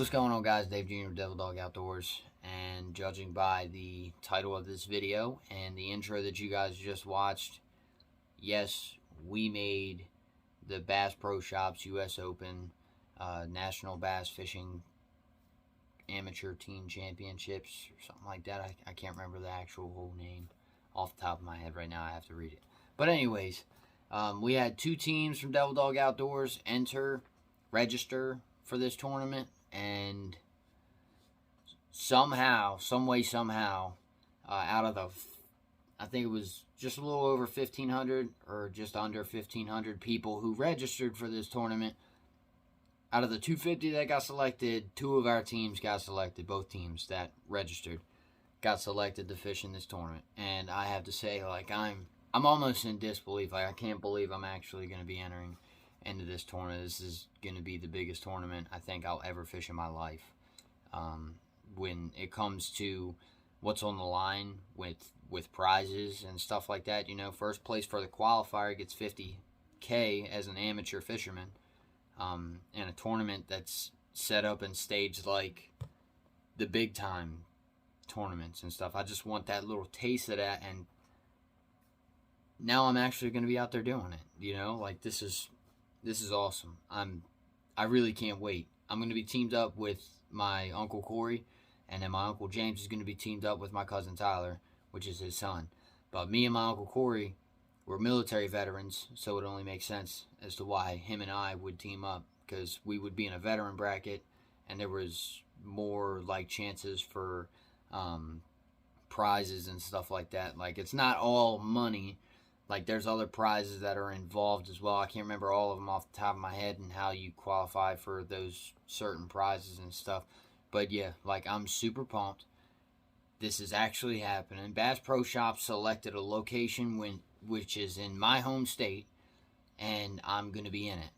What's going on, guys? Dave Jr. Devil Dog Outdoors, and judging by the title of this video and the intro that you guys just watched, yes, we made the Bass Pro Shops US Open National Bass Fishing Amateur Team Championships or something like that. I can't remember the actual whole name off the top of my head right now. I have to read it. But anyways, we had two teams from Devil Dog Outdoors register for this tournament. And somehow, out of the, I think it was just a little over 1,500 or just under 1,500 people who registered for this tournament, out of the 250 that got selected, two of our teams got selected. Both teams that registered got selected to fish in this tournament. And I have to say, like, I'm almost in disbelief. Like, I can't believe I'm actually going to be entering into this tournament. This is going to be the biggest tournament I think I'll ever fish in my life. When it comes to what's on the line with prizes and stuff like that, you know, first place for the qualifier gets $50K as an amateur fisherman, in a tournament that's set up and staged like the big time tournaments and stuff. I just want that little taste of that, and now I'm actually going to be out there doing it. You know, like this is awesome. I really can't wait. I'm going to be teamed up with my Uncle Corey, and then my Uncle James is going to be teamed up with my cousin Tyler, which is his son. But me and my Uncle Corey, we're military veterans, so it only makes sense as to why him and I would team up, because we would be in a veteran bracket, and there was more like chances for prizes and stuff like that. Like, it's not all money. Like, there's other prizes that are involved as well. I can't remember all of them off the top of my head and how you qualify for those certain prizes and stuff. But yeah, like, I'm super pumped. This is actually happening. Bass Pro Shops selected a location which is in my home state, and I'm going to be in it.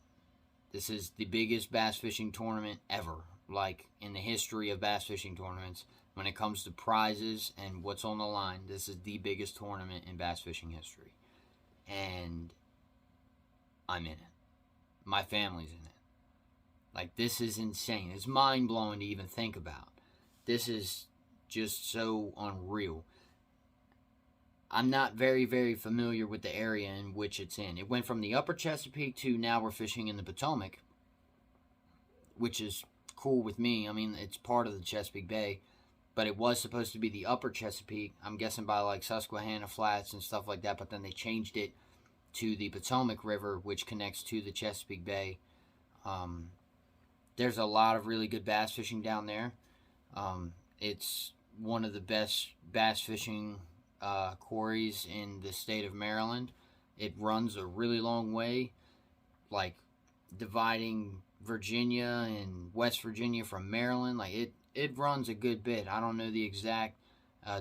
This is the biggest bass fishing tournament ever, like, in the history of bass fishing tournaments. When it comes to prizes and what's on the line, this is the biggest tournament in bass fishing history. And I'm in it. My family's in it. Like, this is insane. It's mind-blowing to even think about. This is just so unreal. I'm not very, very familiar with the area in which it's in. It went from the upper Chesapeake to now we're fishing in the Potomac, which is cool with me. I mean, it's part of the Chesapeake Bay, but it was supposed to be the upper Chesapeake, I'm guessing by like Susquehanna Flats and stuff like that, but then they changed it to the Potomac River, which connects to the Chesapeake Bay. There's a lot of really good bass fishing down there. It's one of the best bass fishing quarries in the state of Maryland. It runs a really long way, like dividing Virginia and West Virginia from Maryland. Like, it runs a good bit. I don't know the exact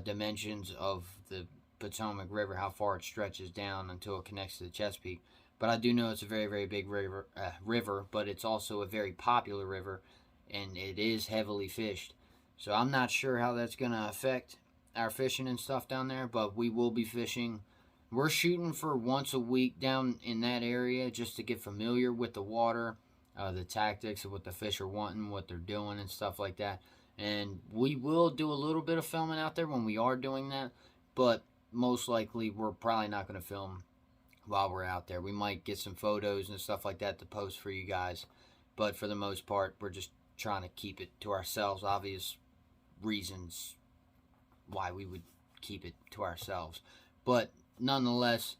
dimensions of the Potomac River, how far it stretches down until it connects to the Chesapeake, but I do know it's a very, very big river, but it's also a very popular river, and it is heavily fished. So I'm not sure how that's going to affect our fishing and stuff down there, but we will be fishing. We're shooting for once a week down in that area just to get familiar with the water, the tactics of what the fish are wanting, what they're doing, and stuff like that. And we will do a little bit of filming out there when we are doing that, but most likely we're probably not going to film while we're out there. We might get some photos and stuff like that to post for you guys, but for the most part, we're just trying to keep it to ourselves. Obvious reasons why we would keep it to ourselves, but nonetheless,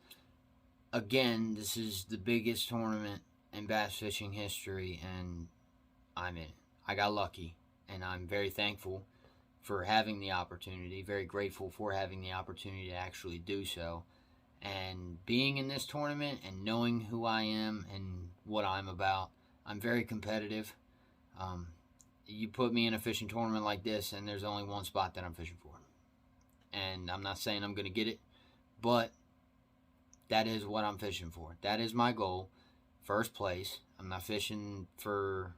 again, this is the biggest tournament in bass fishing history, and I'm in it. I got lucky, and I'm very thankful for having the opportunity, very grateful for having the opportunity to actually do so. And being in this tournament and knowing who I am and what I'm about, I'm very competitive. You put me in a fishing tournament like this, and there's only one spot that I'm fishing for. And I'm not saying I'm going to get it, but that is what I'm fishing for. That is my goal. First place. I'm not fishing for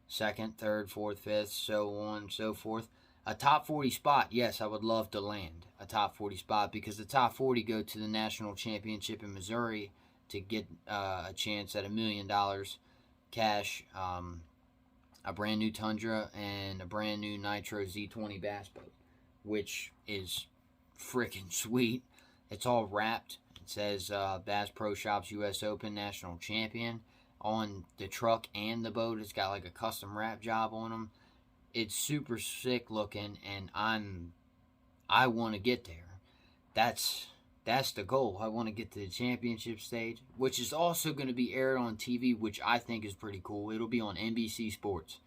second, third, fourth, fifth, so on and so forth. A top 40 spot, yes, I would love to land a top 40 spot, because the top 40 go to the national championship in Missouri to get a chance at $1 million cash. a brand new Tundra and a brand new Nitro Z20 bass boat, which is freaking sweet. It's all wrapped. It says Bass Pro Shops U.S. Open National Champion on the truck and the boat. It's got like a custom wrap job on them. It's super sick looking, and I want to get there. That's the goal. I want to get to the championship stage, which is also going to be aired on TV, which I think is pretty cool. It'll be on NBC Sports,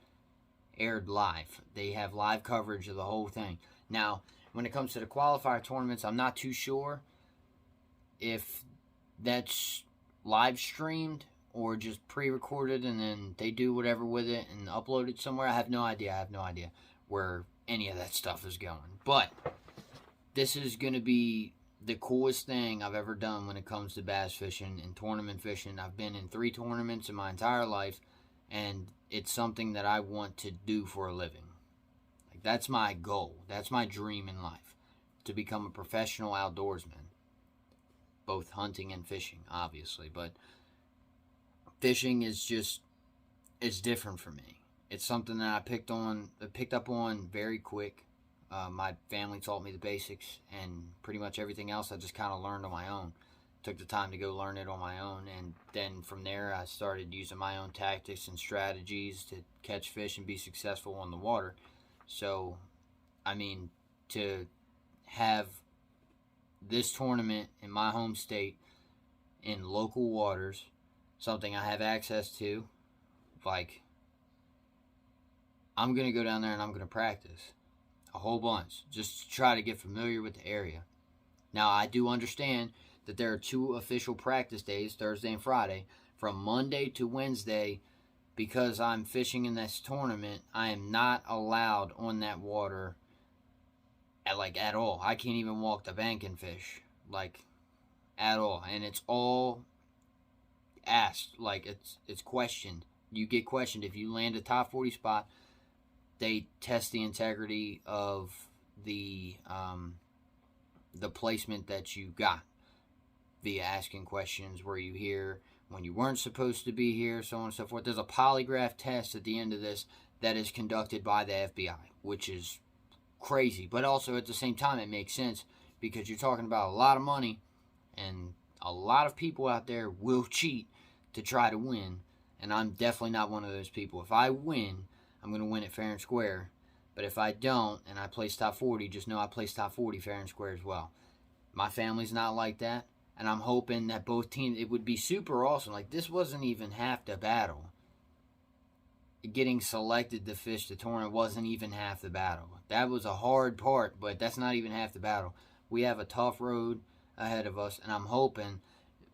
aired live. They have live coverage of the whole thing. Now, when it comes to the qualifier tournaments, I'm not too sure if that's live streamed or just pre-recorded and then they do whatever with it and upload it somewhere. I have no idea where any of that stuff is going. But this is going to be the coolest thing I've ever done when it comes to bass fishing and tournament fishing. I've been in 3 tournaments in my entire life, and it's something that I want to do for a living. Like, that's my goal. That's my dream in life, to become a professional outdoorsman. Both hunting and fishing, obviously, but fishing is just, it's different for me. It's something that I picked up on very quick. My family taught me the basics, and pretty much everything else I just kind of learned on my own. Took the time to go learn it on my own, and then from there I started using my own tactics and strategies to catch fish and be successful on the water. So, I mean, to have this tournament in my home state in local waters, something I have access to, like, I'm going to go down there and I'm going to practice a whole bunch just to try to get familiar with the area. Now, I do understand that there are 2 official practice days, Thursday and Friday, from Monday to Wednesday. Because I'm fishing in this tournament, I am not allowed on that water at all. I can't even walk the bank and fish, at all. And it's all asked, it's questioned. You get questioned. If you land a top 40 spot, they test the integrity of the placement that you got via asking questions. Were you here when you weren't supposed to be here, so on and so forth. There's a polygraph test at the end of this that is conducted by the FBI, which is crazy. But also at the same time, it makes sense because you're talking about a lot of money, and a lot of people out there will cheat to try to win, and I'm definitely not one of those people. If I win, I'm going to win it fair and square. But if I don't and I place top 40, just know I place top 40 fair and square as well. My family's not like that, and I'm hoping that both teams, it would be super awesome. Like, this wasn't even half the battle. Getting selected to fish the tournament wasn't even half the battle. That was a hard part, but that's not even half the battle. We have a tough road ahead of us, and I'm hoping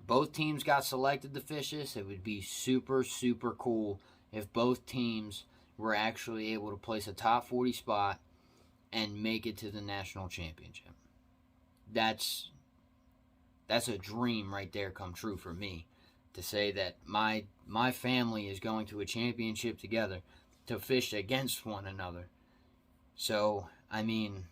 both teams got selected to fish this. It would be super, super cool if both teams were actually able to place a top 40 spot and make it to the national championship. That's a dream right there come true for me, to say that my family is going to a championship together to fish against one another. So, I mean,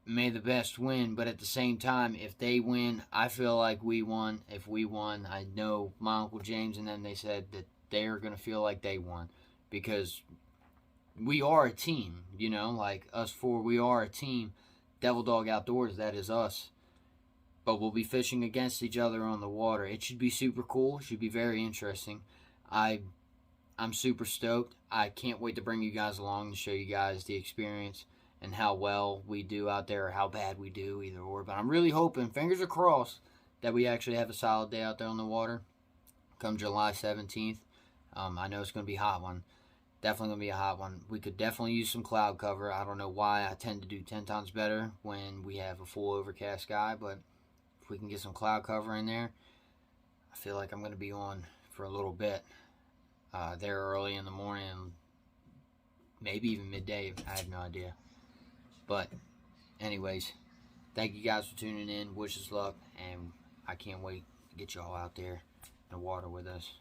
may the best win, but at the same time, if they win, I feel like we won. If we won, I know my Uncle James and them, they said that they're going to feel like they won, because we are a team, like us 4, we are a team. Devil Dog Outdoors, that is us. But we'll be fishing against each other on the water. It should be super cool. It should be very interesting. I'm super stoked. I can't wait to bring you guys along and show you guys the experience and how well we do out there, or how bad we do, either or. But I'm really hoping, fingers are crossed, that we actually have a solid day out there on the water come July 17th. I know it's going to be a hot one. Definitely going to be a hot one. We could definitely use some cloud cover. I don't know why. I tend to do 10 times better when we have a full overcast sky, but if we can get some cloud cover in there, I feel like I'm going to be on for a little bit there early in the morning, maybe even midday. I have no idea. But anyways, thank you guys for tuning in. Wish us luck, and I can't wait to get y'all out there in the water with us.